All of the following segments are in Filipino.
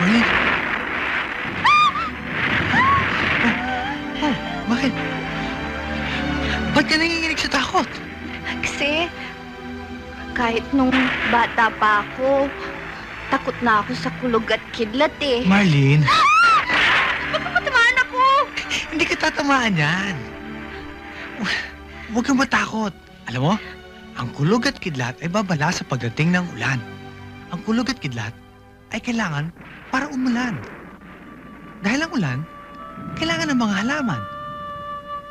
Marlene? Bakit? Ba't ka nanginginig sa takot? Kasi, kahit nung bata pa ako, takot na ako sa kulog at kidlat eh. Marlene, Baka matamaan ako! hindi ka tatamaan yan. Huwag kang matakot. Alam mo, ang kulog at kidlat ay babala sa pagdating ng ulan. Ang kulog at kidlat ay kailangan para umulan. Dahil ang ulan, kailangan ng mga halaman,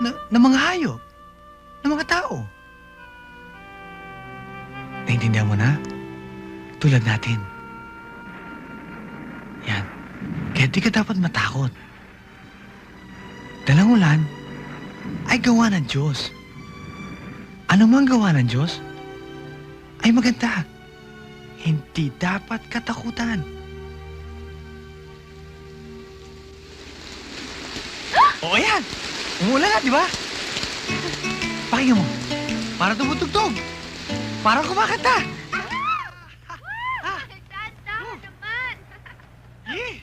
ng mga hayop, ng mga tao. Naintindihan mo na? Tulad natin. Yan. Kaya di ka dapat matakot. Dahil ang ulan ay gawa ng Diyos. Ano mang gawa ng Diyos ay maganda. Hindi dapat katakutan. O ayan! Umulan na, di ba? Pakinggan mo. Para tumutugtog. Para kumakanta. Dahan-dahan naman! Eh!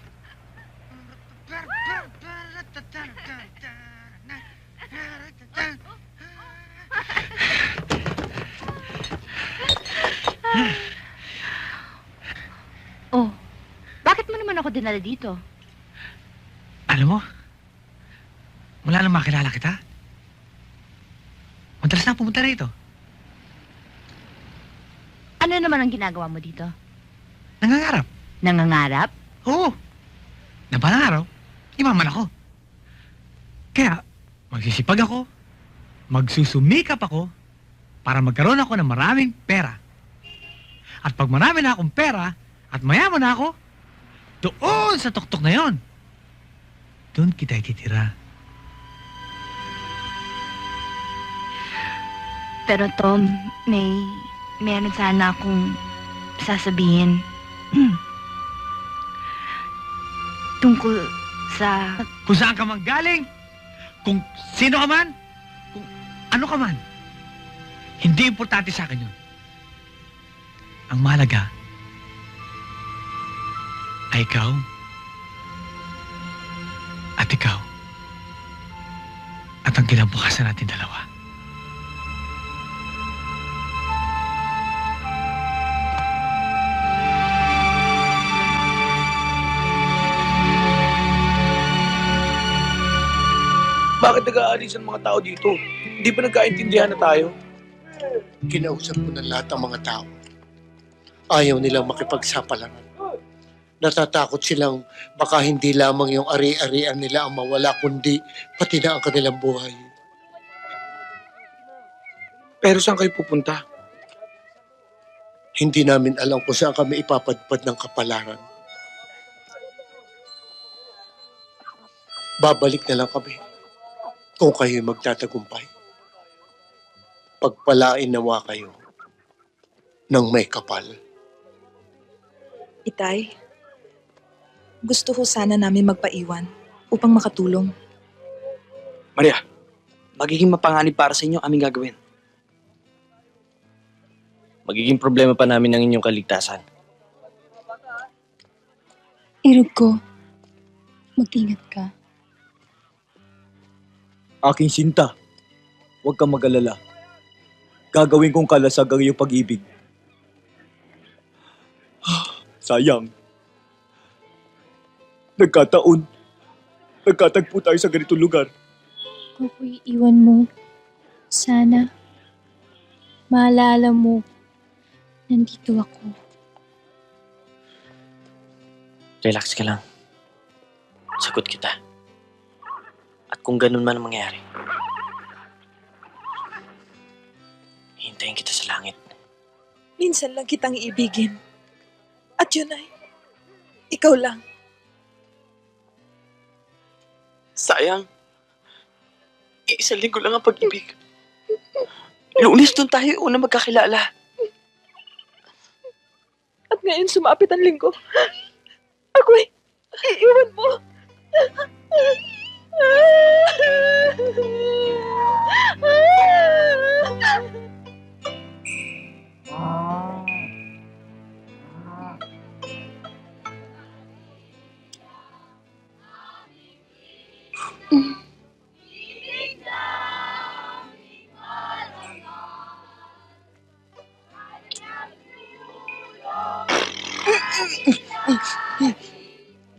Oh, bakit mo naman ako dinala dito? Alam mo, mula nang makilala kita, madalas na pumunta rito. Ano naman ang ginagawa mo dito? Nangangarap. Nangangarap? Oo. Na balang araw, imaman ako. Kaya, magsisipag ako, magsusumikap ako, para magkaroon ako ng maraming pera. At pag marami na akong pera, at mayaman na ako, doon sa tuktok na yon, doon kita ititira. Pero Tom, meron sana akong sasabihin. Tungkol sa... Kung saan ka man galing, kung sino ka man, kung ano ka man, hindi importante sa akin yun. Ang mahalaga ay ikaw at ikaw at ang kinabukasan natin dalawa. Bakit nag-aalis ang mga tao dito? Hindi ba nagkaintindihan na tayo? Kinausap ko ng lahat ng mga tao. Ayaw nilang makipagsapalaran. Natatakot silang baka hindi lamang yung ari-arian nila ang mawala, kundi pati na ang kanilang buhay. Pero saan kayo pupunta? Hindi namin alam kung saan kami ipapadpad ng kapalaran. Babalik na lang kami kung kayo'y magtatagumpay. Pagpalain nawa kayo ng may kapal. Itay, gusto ko sana namin magpaiwan upang makatulong. Maria, magiging mapanganib para sa inyo aming gagawin. Magiging problema pa namin ang inyong kaligtasan. Irog ko, mag-ingat ka. Aking sinta, huwag kang mag-alala. Gagawin kong kalasag ang iyong pag-ibig. Sayang. Nagkatagpo tayo sa ganitong lugar. Kung ako'y iwan mo, sana, maalala mo, nandito ako. Relax ka lang. Sagot kita. At kung ganun man ang mangyari, hintayin kita sa langit. Minsan lang kitang iibigin. At yun ay, ikaw lang. Sayang. Iisang linggo lang ang pag-ibig. Lunes doon tayo una magkakilala. At ngayon sumapit ang linggo. Ako'y iiwan mo.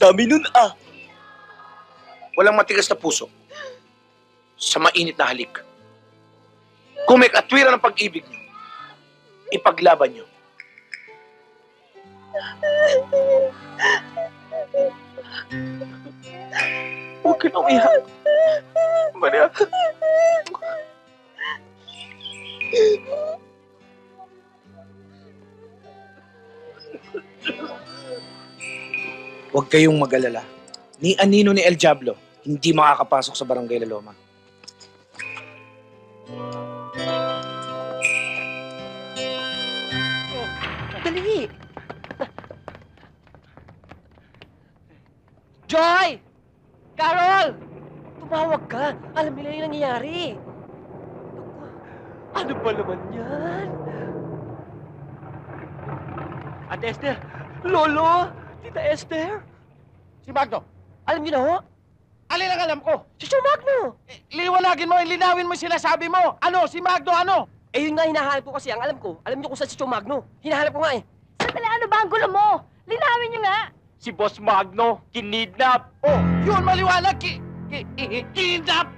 Dami nun ah. Walang matigas na puso sa mainit na halik. Kung may katwiran ng pag-ibig niyo, ipaglaban niyo. Huwag ka na umiyak. Maria. Huwag kayong mag-alala. Ni Anino ni El Diablo, hindi makakapasok sa Barangay La Loma. Dali! Joy! Carol! Tumawag ka. Alam nila yung nangyayari. Ano ba naman yan? Ate Esther! Lolo! Tita Esther! Si Magno, Alam niyo na ho? alin ang alam ko? Si Magno! Liwanagin mo, linawin mo yung sinasabi mo. Ano? Si Magno, ano? Eh yun nga hinahanap ko kasi. Ang alam ko, alam niyo kung saan si Magno. Hinahanap ko nga eh. Sandali, ano ba ang gulo mo? Linawin niyo nga. Si Boss Magno, kinidnap. Oh, yun, maliwanag. Kinidnap.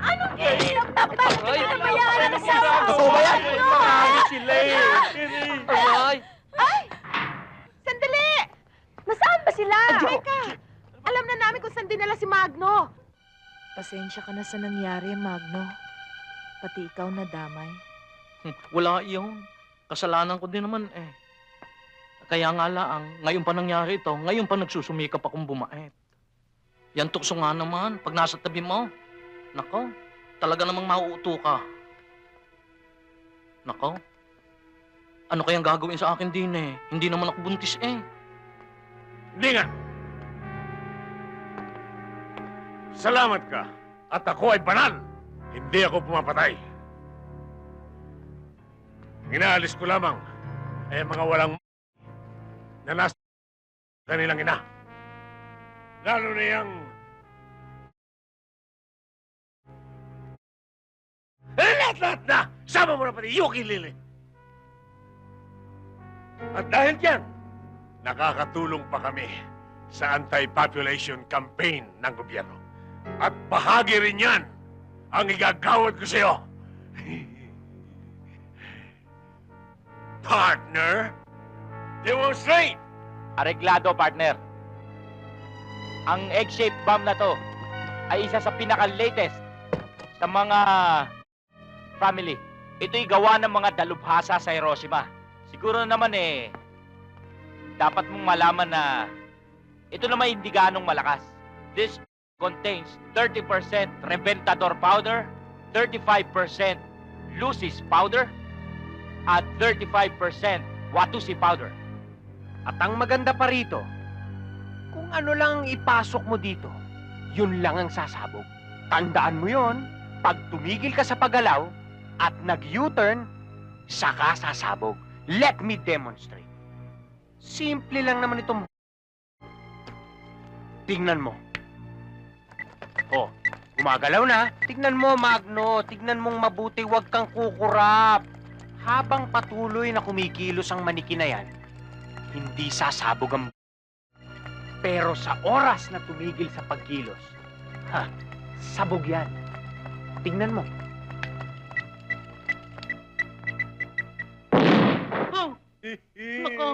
Anong kinidnap? Bakit Ay, ka nabayaran sa asawa ko? Totoo ba yan? Ay, sila eh. Ay! Ay! Sandali! Nasaan ba sila? Teka! Alam na namin kung saan dinala si Magno. Pasensya ka na sa nangyari, Magno. Pati ikaw nadamay. Wala iyon. Kasalanan ko din naman eh. Kaya nga laang, ngayon pa nangyari ito, ngayon pa nagsusumikap akong bumait. Yan tukso nga naman, pag nasa tabi mo. Nako, talaga namang mauuto ka. Nako, ano kayang gagawin sa akin din eh? Hindi naman ako buntis eh. Hindi nga. Salamat ka. At ako ay banal. Hindi ako pumapatay. Inaalis ko lamang ay mga walang na nasa kanilang ina. Lalo na yung... lahat na! Sama mo na pati Yuki Lily. At dahil dyan, nakakatulong pa kami sa anti-population campaign ng gobyerno. At bahagi rin yan ang igagawad ko sa'yo. Partner, demonstrate! Areglado, partner. Ang egg-shaped bomb na to ay isa sa pinaka-latest sa mga family. Ito'y gawa ng mga dalubhasa sa Hiroshima. Siguro naman eh, dapat mong malaman na ito naman hindi ganong malakas. This contains 30% Reventador powder, 35% Lucis powder, at 35% Watusi powder. At ang maganda pa rito, kung ano lang ipasok mo dito, yun lang ang sasabog. Tandaan mo yon, pag tumigil ka sa paggalaw at nag-U-turn, saka sasabog. Let me demonstrate. Simple lang naman itong... Tingnan mo. Oh, gumagalaw na. Tignan mo, Magno. Tignan mong mabuti, huwag kang kukurap. Habang patuloy na kumikilos ang maniki na yan, hindi sasabog ang... Pero sa oras na tumigil sa pagkilos, sabog yan. Tingnan mo. Nako,